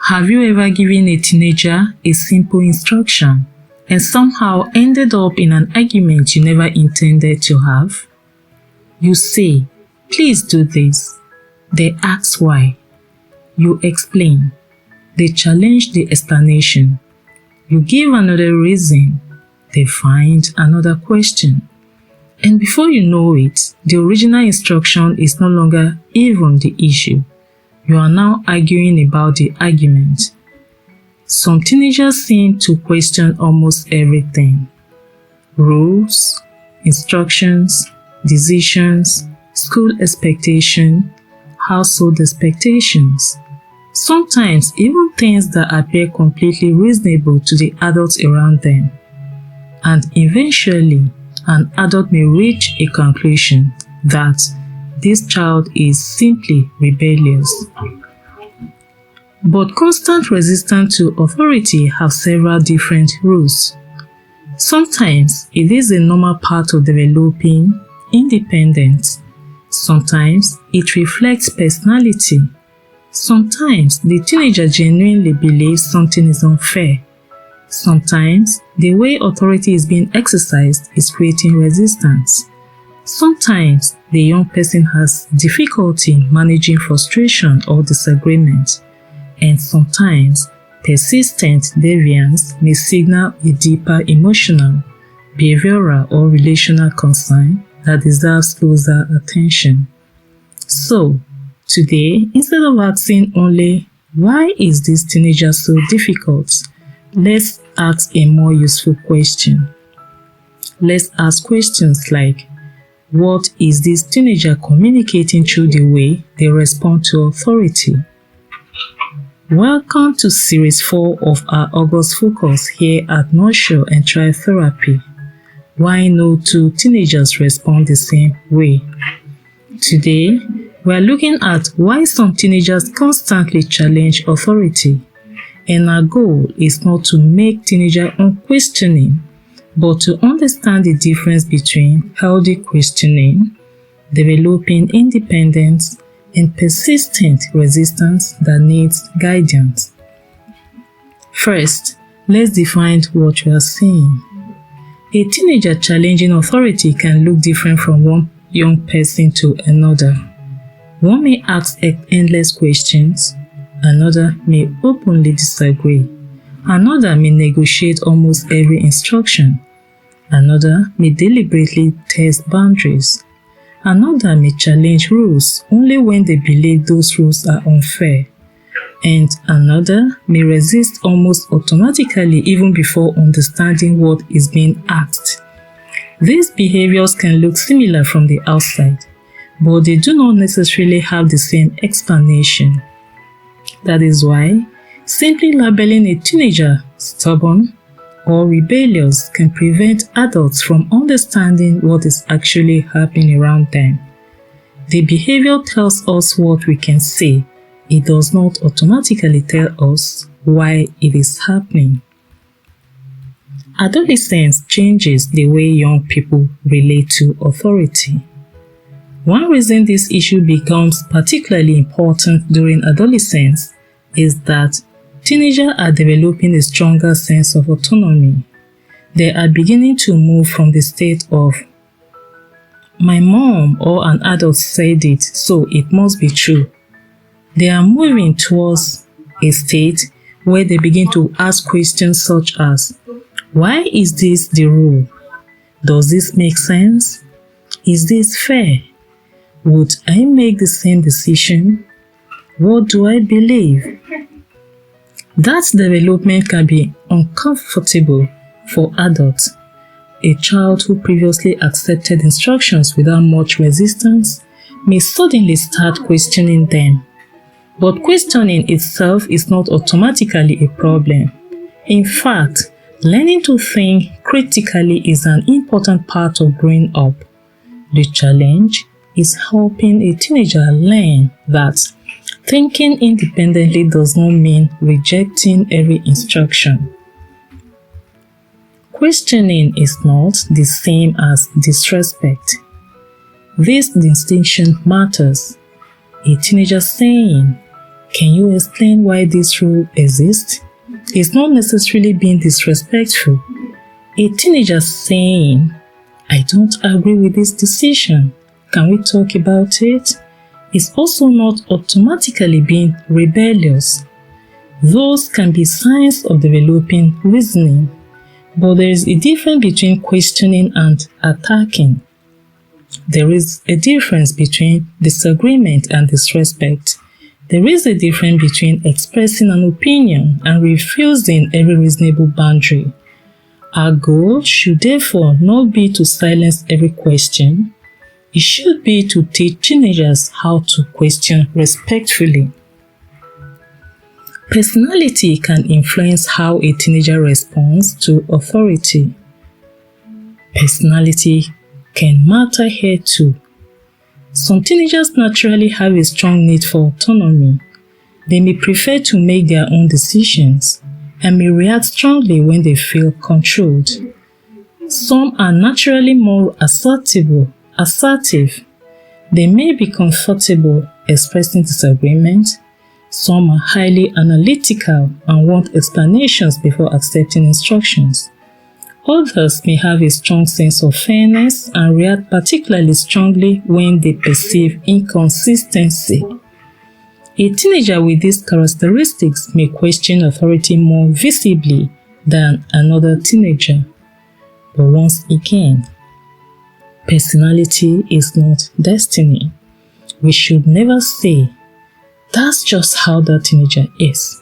Have you ever given a teenager a simple instruction and somehow ended up in an argument you never intended to have? You say, "Please do this." They ask why. You explain. They challenge the explanation. You give another reason. They find another question. And before you know it, the original instruction is no longer even the issue. You are now arguing about the argument. Some teenagers seem to question almost everything. Rules, instructions, decisions, school expectation, household expectations. Sometimes even things that appear completely reasonable to the adults around them. And eventually, an adult may reach a conclusion that this child is simply rebellious. But constant resistance to authority have several different roots. Sometimes it is a normal part of developing independence. Sometimes it reflects personality. Sometimes the teenager genuinely believes something is unfair. Sometimes the way authority is being exercised is creating resistance. Sometimes the young person has difficulty managing frustration or disagreement, and sometimes persistent deviance may signal a deeper emotional, behavioral, or relational concern that deserves closer attention. So, today, instead of asking only, "Why is this teenager so difficult?" let's ask a more useful question. Let's ask questions like, what is this teenager communicating through the way they respond to authority? Welcome to Series 4 of our August focus here at Nurture and Try Therapy. Why no two teenagers respond the same way? Today, we are looking at why some teenagers constantly challenge authority. And our goal is not to make teenagers unquestioning, but to understand the difference between healthy questioning, developing independence, and persistent resistance that needs guidance. First, let's define what we are saying. A teenager challenging authority can look different from one young person to another. One may ask endless questions. Another may openly disagree. Another may negotiate almost every instruction. Another may deliberately test boundaries. Another may challenge rules only when they believe those rules are unfair. And another may resist almost automatically even before understanding what is being asked. These behaviors can look similar from the outside, but they do not necessarily have the same explanation. That is why simply labeling a teenager stubborn or rebellious can prevent adults from understanding what is actually happening around them. The behavior tells us what we can say. It does not automatically tell us why it is happening. Adolescence changes the way young people relate to authority. One reason this issue becomes particularly important during adolescence is that teenagers are developing a stronger sense of autonomy. They are beginning to move from the state of, "My mom or an adult said it, so it must be true." They are moving towards a state where they begin to ask questions such as, "Why is this the rule? Does this make sense? Is this fair? Would I make the same decision? What do I believe?" That development can be uncomfortable for adults. A child who previously accepted instructions without much resistance may suddenly start questioning them. But questioning itself is not automatically a problem. In fact, learning to think critically is an important part of growing up. The challenge is helping a teenager learn that thinking independently does not mean rejecting every instruction. Questioning is not the same as disrespect. This distinction matters. A teenager saying, Can you explain why this rule exists? It's not necessarily being disrespectful. A teenager saying, I don't agree with this decision. Can we talk about it? Is also not automatically being rebellious. Those can be signs of developing reasoning, but there is a difference between questioning and attacking. There is a difference between disagreement and disrespect. There is a difference between expressing an opinion and refusing every reasonable boundary. Our goal should therefore not be to silence every question. It should be to teach teenagers how to question respectfully. Personality can influence how a teenager responds to authority. Personality can matter here too. Some teenagers naturally have a strong need for autonomy. They may prefer to make their own decisions and may react strongly when they feel controlled. Some are naturally more assertive. They may be comfortable expressing disagreement. Some are highly analytical and want explanations before accepting instructions. Others may have a strong sense of fairness and react particularly strongly when they perceive inconsistency. A teenager with these characteristics may question authority more visibly than another teenager. But once again, personality is not destiny. We should never say, that's just how that teenager is.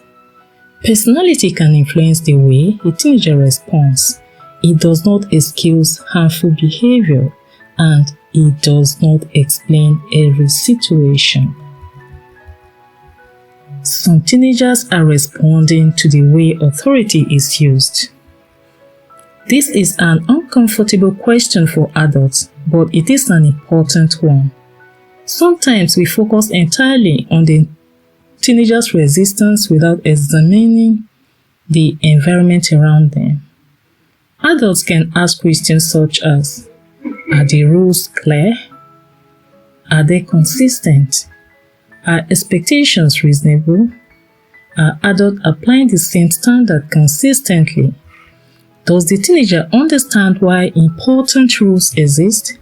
Personality can influence the way a teenager responds. It does not excuse harmful behavior, and it does not explain every situation. Some teenagers are responding to the way authority is used. This is an uncomfortable question for adults, but it is an important one. Sometimes we focus entirely on the teenagers' resistance without examining the environment around them. Adults can ask questions such as, are the rules clear? Are they consistent? Are expectations reasonable? Are adults applying the same standard consistently? Does the teenager understand why important rules exist?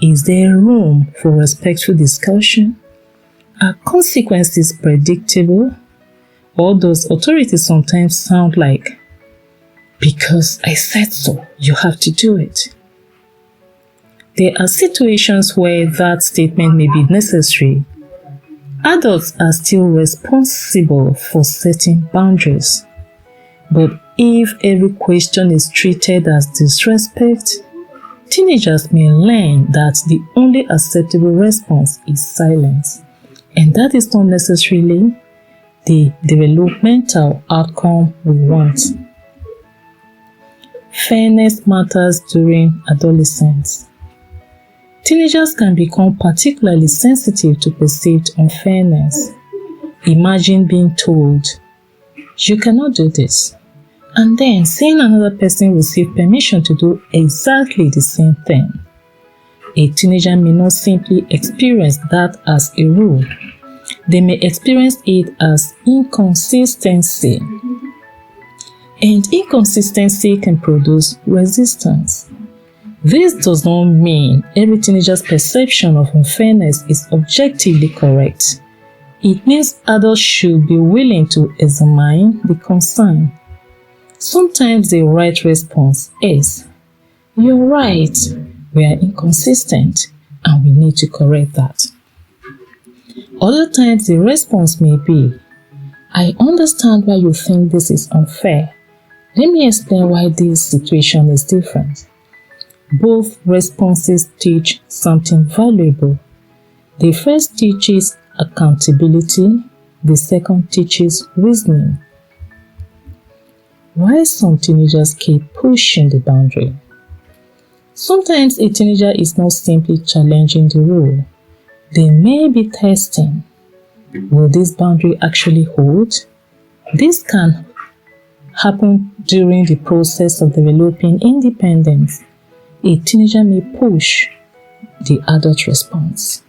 Is there room for respectful discussion? Are consequences predictable? Or does authority sometimes sound like, because I said so, you have to do it? There are situations where that statement may be necessary. Adults are still responsible for setting boundaries. But if every question is treated as disrespect, teenagers may learn that the only acceptable response is silence. And that is not necessarily the developmental outcome we want. Fairness matters during adolescence. Teenagers can become particularly sensitive to perceived unfairness. Imagine being told, you cannot do this, and then seeing another person receive permission to do exactly the same thing. A teenager may not simply experience that as a rule. They may experience it as inconsistency. And inconsistency can produce resistance. This does not mean every teenager's perception of unfairness is objectively correct. It means adults should be willing to examine the concern. Sometimes the right response is, you're right, we are inconsistent and we need to correct that. Other times the response may be, I understand why you think this is unfair. Let me explain why this situation is different. Both responses teach something valuable. The first teaches accountability, the second teaches reasoning. Why some teenagers keep pushing the boundary? Sometimes a teenager is not simply challenging the rule. They may be testing. Will this boundary actually hold? This can happen during the process of developing independence. A teenager may push, the adult responds.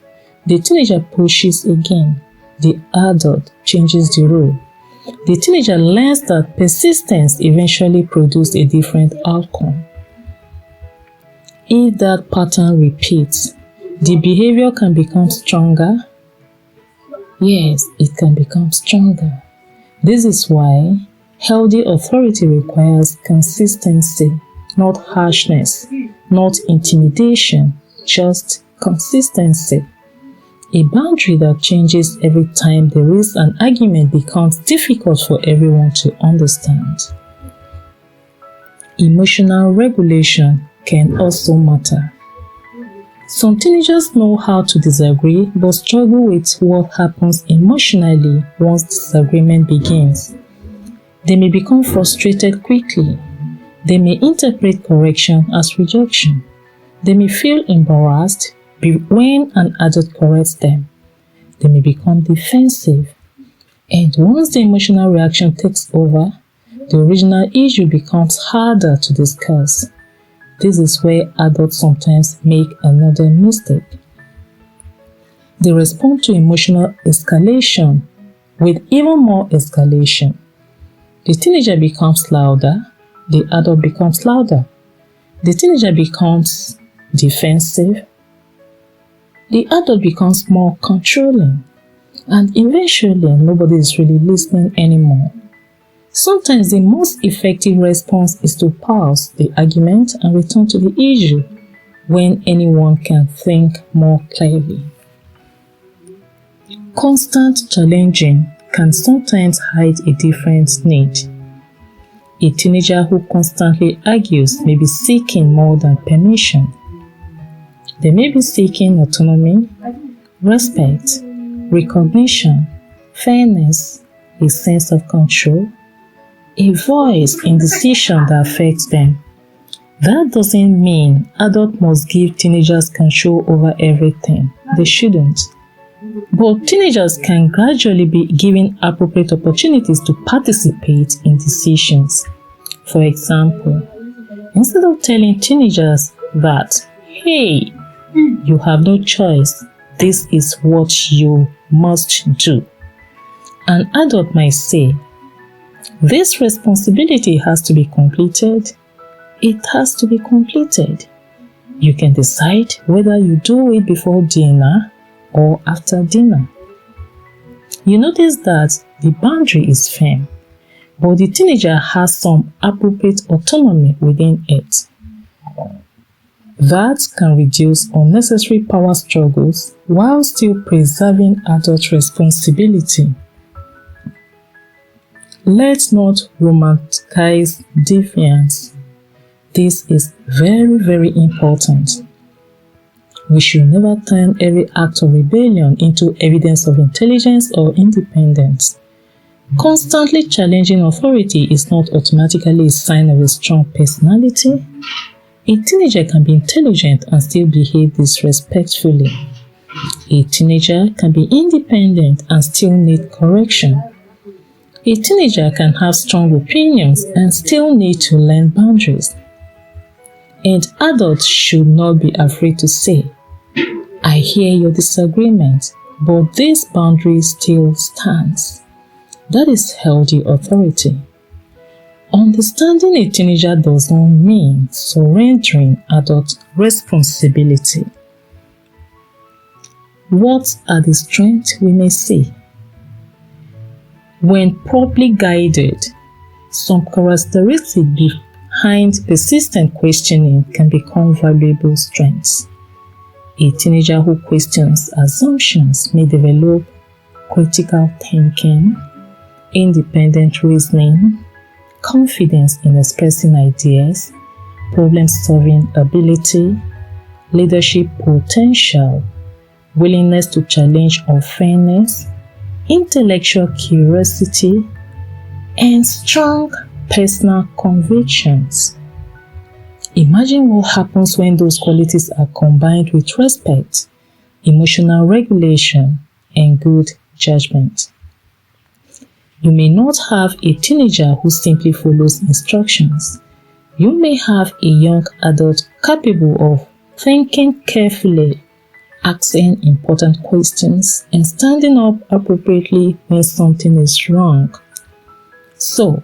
The teenager pushes again. the adult changes the role. The teenager learns that persistence eventually produces a different outcome. If that pattern repeats, the behavior can become stronger. Yes, it can become stronger. This is why healthy authority requires consistency, not harshness, not intimidation, just consistency. A boundary that changes every time there is an argument becomes difficult for everyone to understand. Emotional regulation can also matter. Some teenagers know how to disagree but struggle with what happens emotionally once disagreement begins. They may become frustrated quickly. They may interpret correction as rejection. They may feel embarrassed when an adult corrects them. They may become defensive. And once the emotional reaction takes over, the original issue becomes harder to discuss. This is where adults sometimes make another mistake. They respond to emotional escalation with even more escalation. The teenager becomes louder, the adult becomes louder. The teenager becomes defensive, the adult becomes more controlling, and eventually nobody is really listening anymore. Sometimes the most effective response is to pause the argument and return to the issue when anyone can think more clearly. Constant challenging can sometimes hide a different need. A teenager who constantly argues may be seeking more than permission. They may be seeking autonomy, respect, recognition, fairness, a sense of control, a voice in decisions that affects them. That doesn't mean adults must give teenagers control over everything. They shouldn't. But teenagers can gradually be given appropriate opportunities to participate in decisions. For example, instead of telling teenagers that, hey, you have no choice, this is what you must do, an adult might say, this responsibility has to be completed. It has to be completed. You can decide whether you do it before dinner or after dinner. You notice that the boundary is firm, but the teenager has some appropriate autonomy within it. That can reduce unnecessary power struggles while still preserving adult responsibility. Let's not romanticize defiance. This is very, very important. We should never turn every act of rebellion into evidence of intelligence or independence. Constantly challenging authority is not automatically a sign of a strong personality. A teenager can be intelligent and still behave disrespectfully. A teenager can be independent and still need correction. A teenager can have strong opinions and still need to learn boundaries. And adults should not be afraid to say, I hear your disagreement, but this boundary still stands. That is healthy authority. Understanding a teenager does not mean surrendering adult responsibility. What are the strengths we may see? When properly guided, some characteristics behind persistent questioning can become valuable strengths. A teenager who questions assumptions may develop critical thinking, independent reasoning, confidence in expressing ideas, problem-solving ability, leadership potential, willingness to challenge unfairness, intellectual curiosity, and strong personal convictions. Imagine what happens when those qualities are combined with respect, emotional regulation, and good judgment. You may not have a teenager who simply follows instructions. You may have a young adult capable of thinking carefully, asking important questions, and standing up appropriately when something is wrong. So,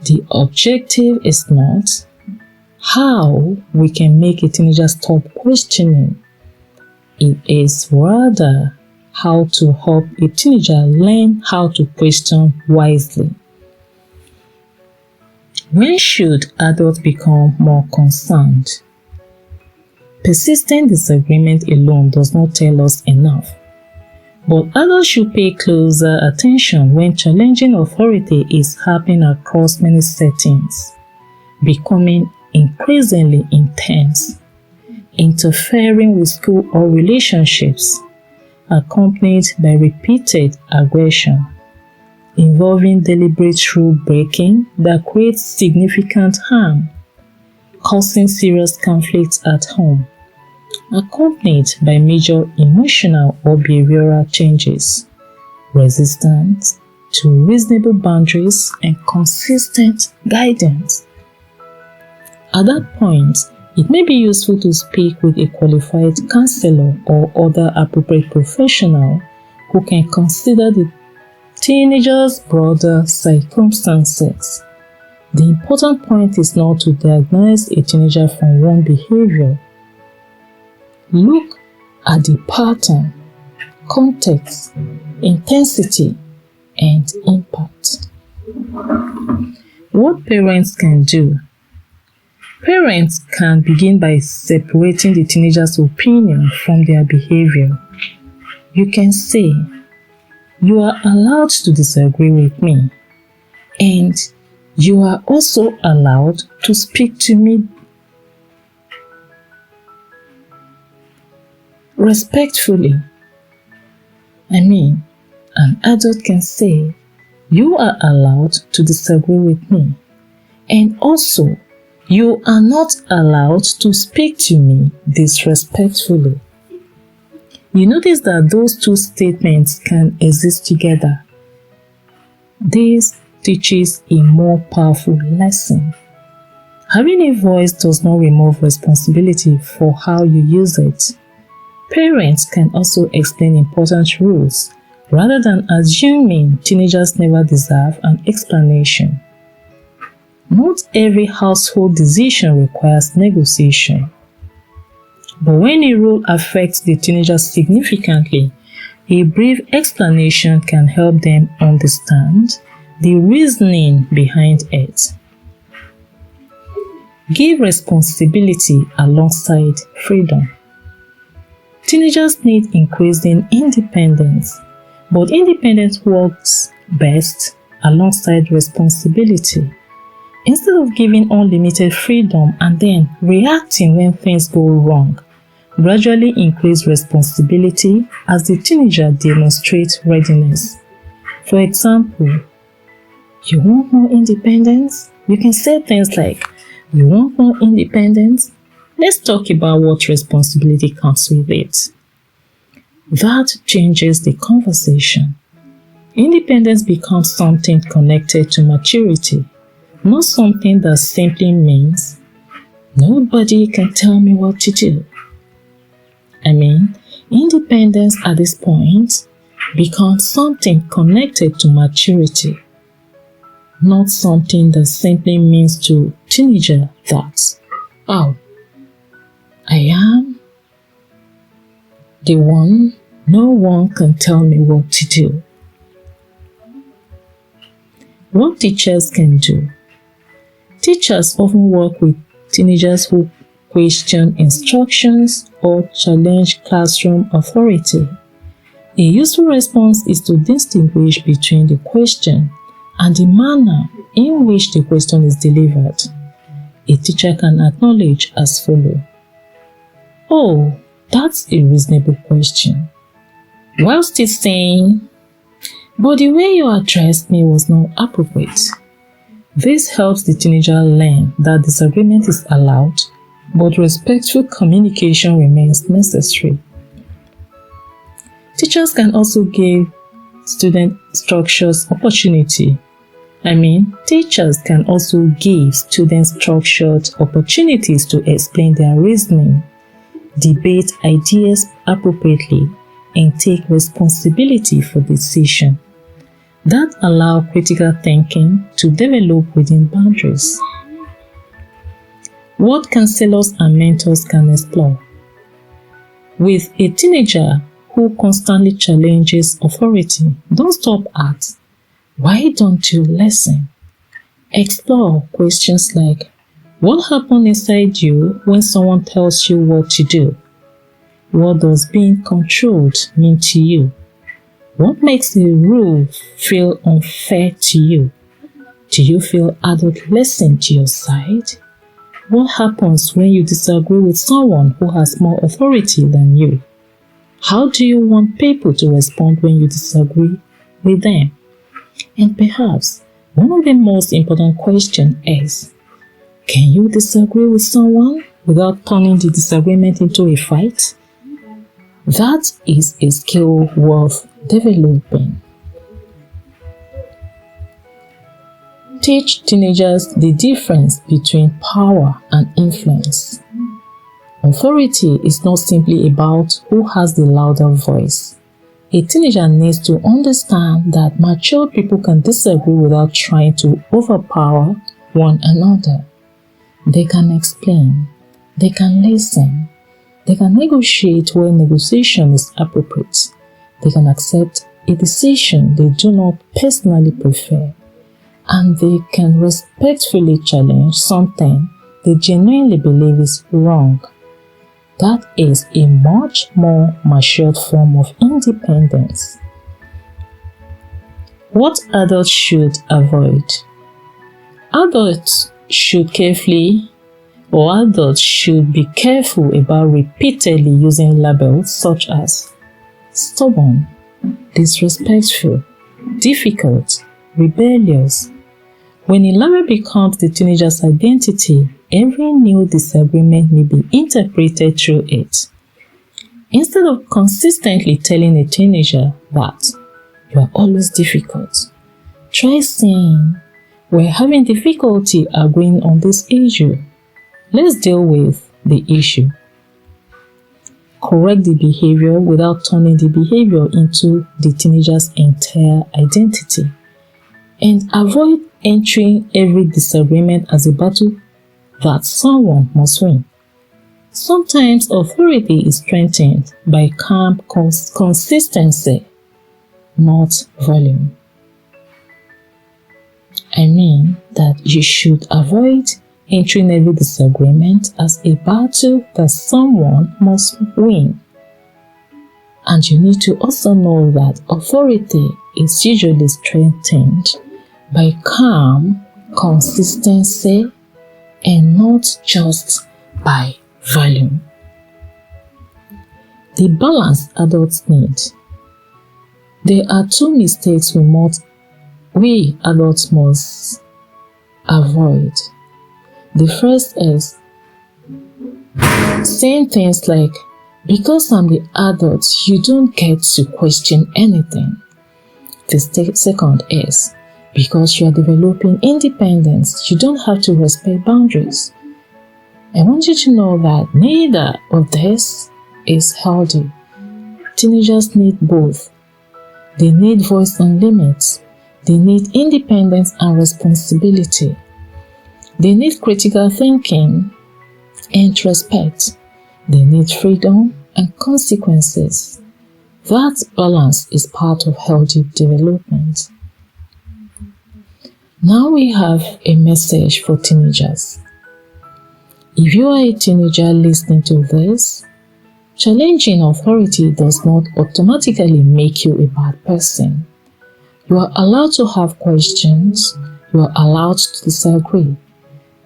the objective is not how we can make a teenager stop questioning. It is rather how to help a teenager learn how to question wisely. When should adults become more concerned? Persistent disagreement alone does not tell us enough. But adults should pay closer attention when challenging authority is happening across many settings, becoming increasingly intense, interfering with school or relationships, accompanied by repeated aggression, involving deliberate rule breaking that creates significant harm, causing serious conflicts at home, accompanied by major emotional or behavioral changes, resistance to reasonable boundaries and consistent guidance. At that point, it may be useful to speak with a qualified counselor or other appropriate professional who can consider the teenager's broader circumstances. The important point is not to diagnose a teenager from one behavior. Look at the pattern, context, intensity, and impact. What parents can do? Parents can begin by separating the teenager's opinion from their behavior. You can say, "You are allowed to disagree with me, and you are also allowed to speak to me respectfully." An adult can say, "You are allowed to disagree with me, and also, you are not allowed to speak to me disrespectfully." You notice that those two statements can exist together. This teaches a more powerful lesson. Having a voice does not remove responsibility for how you use it. Parents can also explain important rules rather than assuming teenagers never deserve an explanation. Not every household decision requires negotiation. But when a rule affects the teenager significantly, a brief explanation can help them understand the reasoning behind it. Give responsibility alongside freedom. Teenagers need increasing independence, but independence works best alongside responsibility. Instead of giving unlimited freedom and then reacting when things go wrong, gradually increase responsibility as the teenager demonstrates readiness. For example, "You want more independence?" You can say things like, "You want more independence? Let's talk about what responsibility comes with it." That changes the conversation. Independence becomes something connected to maturity, not something that simply means, "Nobody can tell me what to do." Independence at this point becomes something connected to maturity, not something that simply means to teenager that, "Oh, I am the one, no one can tell me what to do." What teachers can do? Teachers often work with teenagers who question instructions or challenge classroom authority. A useful response is to distinguish between the question and the manner in which the question is delivered. A teacher can acknowledge as follows: "Oh, that's a reasonable question," while still saying, "But the way you addressed me was not appropriate." This helps the teenager learn that disagreement is allowed, but respectful communication remains necessary. Teachers can also give students structured opportunity. Teachers can also give students structured opportunities to explain their reasoning. debate ideas appropriately, and take responsibility for decision. That allows critical thinking to develop within boundaries. What counselors and mentors can explore. With a teenager who constantly challenges authority, don't stop at, "Why don't you listen?" Explore questions like, what happens inside you when someone tells you what to do? What does being controlled mean to you? What makes a rule feel unfair to you? Do you feel adults listen to your side? What happens when you disagree with someone who has more authority than you? How do you want people to respond when you disagree with them? And perhaps one of the most important questions is, can you disagree with someone without turning the disagreement into a fight? That is a skill worth developing. Teach teenagers the difference between power and influence. Authority is not simply about who has the louder voice. A teenager needs to understand that mature people can disagree without trying to overpower one another. They can explain, they can listen, they can negotiate where negotiation is appropriate, they can accept a decision they do not personally prefer, and they can respectfully challenge something they genuinely believe is wrong. That is a much more matured form of independence. What adults should avoid? Adults should be careful about repeatedly using labels such as stubborn, disrespectful, difficult, rebellious. When a label becomes the teenager's identity, every new disagreement may be interpreted through it. Instead of consistently telling a teenager that you are always difficult, try saying, "We're having difficulty agreeing on this issue. Let's deal with the issue." Correct the behavior without turning the behavior into the teenager's entire identity. And avoid entering every disagreement as a battle that someone must win. Sometimes authority is strengthened by calm consistency, not volume. I mean that you should avoid entering every disagreement as a battle that someone must win. And you need to also know that authority is usually strengthened by calm consistency and not just by volume. The balance adults need. There are two mistakes we adults must avoid. The first is saying things like, "Because I'm the adult, you don't get to question anything." The second is, "Because you are developing independence, you don't have to respect boundaries." I want you to know that neither of this is healthy. Teenagers need both. They need voice and limits. They need independence and responsibility. They need critical thinking and respect. They need freedom and consequences. That balance is part of healthy development. Now we have a message for teenagers. If you are a teenager listening to this, challenging authority does not automatically make you a bad person. You are allowed to have questions. You are allowed to disagree.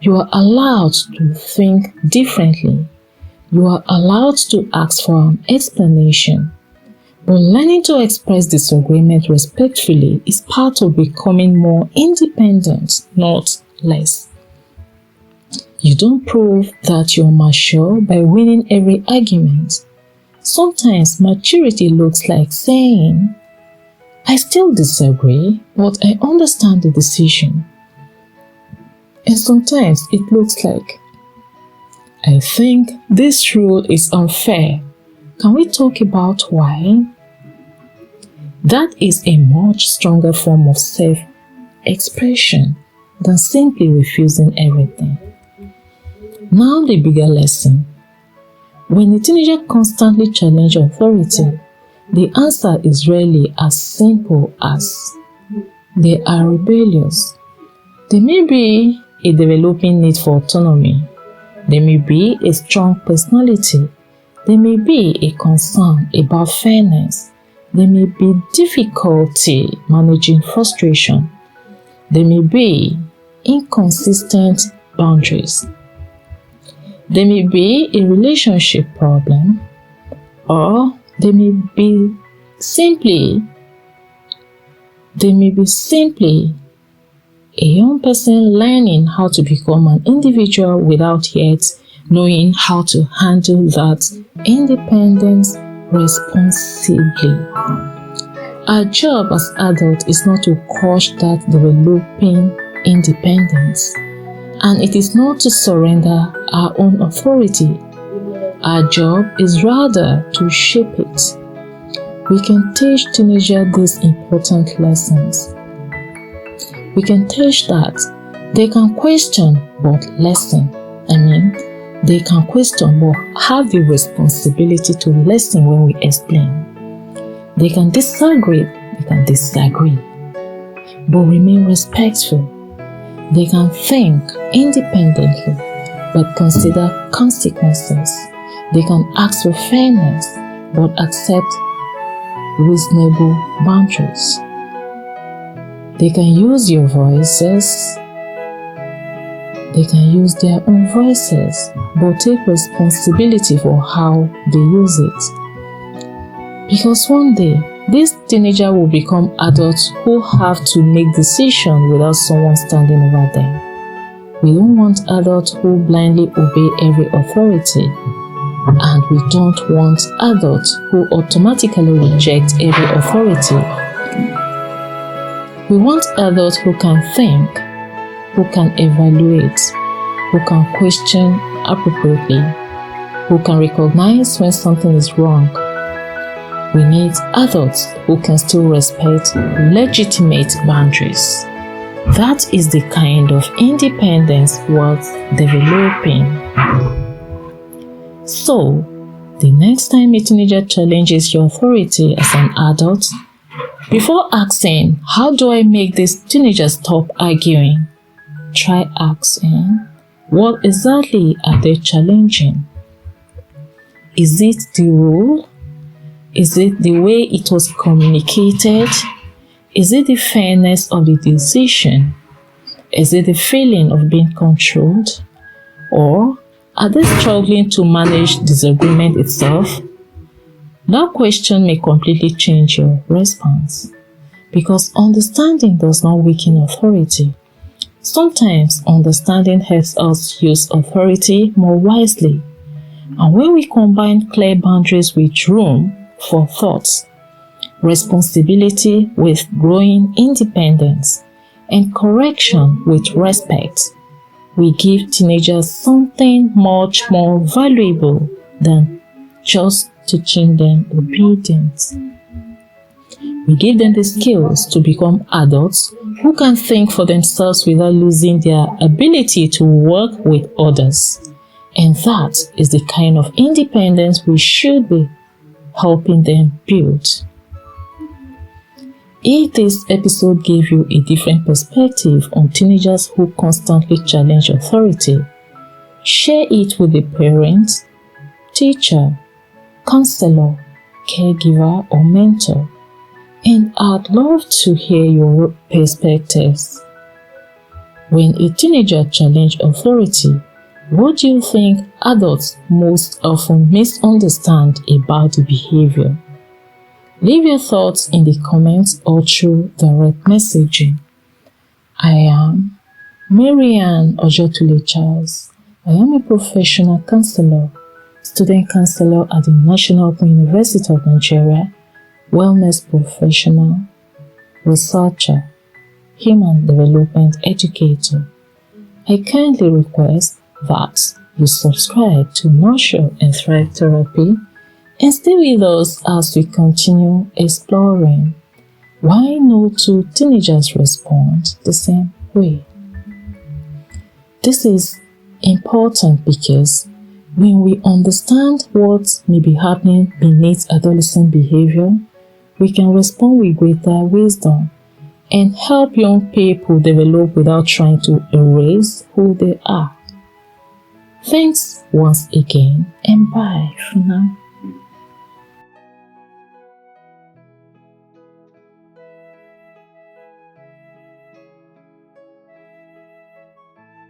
You are allowed to think differently. You are allowed to ask for an explanation. But learning to express disagreement respectfully is part of becoming more independent, not less. You don't prove that you're mature by winning every argument. Sometimes maturity looks like saying, "I still disagree, but I understand the decision." And sometimes it looks like, I think this rule is unfair. Can we talk about why? That is a much stronger form of self-expression than simply refusing everything. Now the bigger lesson. When a teenager constantly challenges authority, the answer is rarely as simple as they are rebellious. There may be a developing need for autonomy. There may be a strong personality. There may be a concern about fairness. There may be difficulty managing frustration. There may be inconsistent boundaries. There may be a relationship problem, or there may be simply a young person learning how to become an individual without yet knowing how to handle that independence responsibly. Our job as adults is not to crush that developing independence, and it is not to surrender our own authority. Our job is rather to shape it. We can teach teenagers these important lessons. We can teach that they can question but listen. They can question but have the responsibility to listen when we explain. They can disagree, but remain respectful. They can think independently but consider consequences. They can ask for fairness but accept reasonable boundaries. They can use your voices. They can use their own voices, but take responsibility for how they use it. Because one day, these teenagers will become adults who have to make decisions without someone standing over them. We don't want adults who blindly obey every authority, and we don't want adults who automatically reject every authority. We want adults who can think, who can evaluate, who can question appropriately, who can recognize when something is wrong. We need adults who can still respect legitimate boundaries. That is the kind of independence worth developing. So, the next time a teenager challenges your authority as an adult, before asking, how do I make this teenager stop arguing? Try asking, what exactly are they challenging? Is it the rule? Is it the way it was communicated? Is it the fairness of the decision? Is it the feeling of being controlled? Or are they struggling to manage disagreement itself? That question may completely change your response, because understanding does not weaken authority. Sometimes understanding helps us use authority more wisely. And when we combine clear boundaries with room for thoughts, responsibility with growing independence, and correction with respect, we give teenagers something much more valuable than just teaching them obedience. We give them the skills to become adults who can think for themselves without losing their ability to work with others. And that is the kind of independence we should be helping them build. If this episode gave you a different perspective on teenagers who constantly challenge authority, share it with a parent, teacher, counselor, caregiver, or mentor, and I'd love to hear your perspectives. When a teenager challenges authority, what do you think adults most often misunderstand about the behavior? Leave your thoughts in the comments or through direct messaging. I am Marianne Ojotule Charles. I am a professional counselor, student counselor at the National Open University of Nigeria, wellness professional, researcher, human development educator. I kindly request that you subscribe to Nurture and Thrive Therapy and stay with us as we continue exploring why no two teenagers respond the same way. This is important because when we understand what may be happening beneath adolescent behavior, we can respond with greater wisdom and help young people develop without trying to erase who they are. Thanks once again and bye for now.